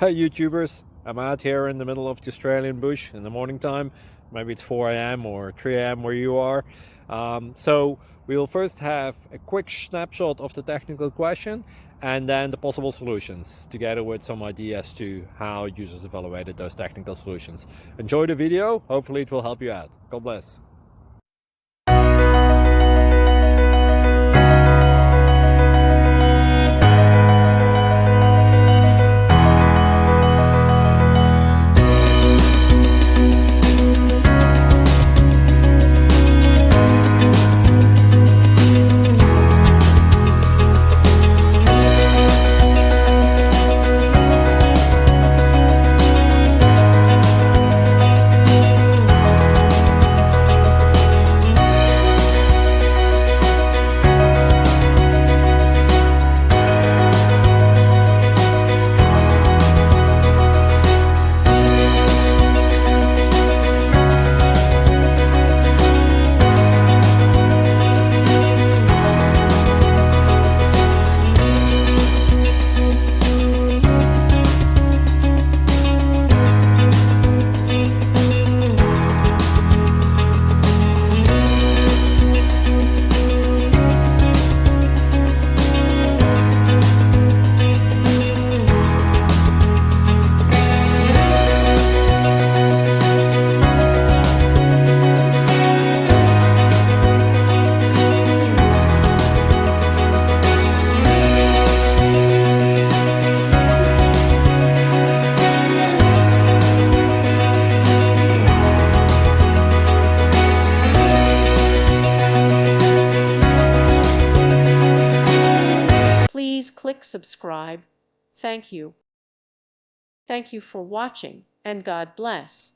Hey YouTubers, I'm out here in the middle of the Australian bush in the morning time. Maybe it's 4 a.m. or 3 a.m. where you are. So we'll first have a quick snapshot of the technical question and then the possible solutions, together with some ideas to how users evaluated those technical solutions. Enjoy the video, hopefully it will help you out. God bless. Please click subscribe. Thank you. Thank you for watching, and God bless.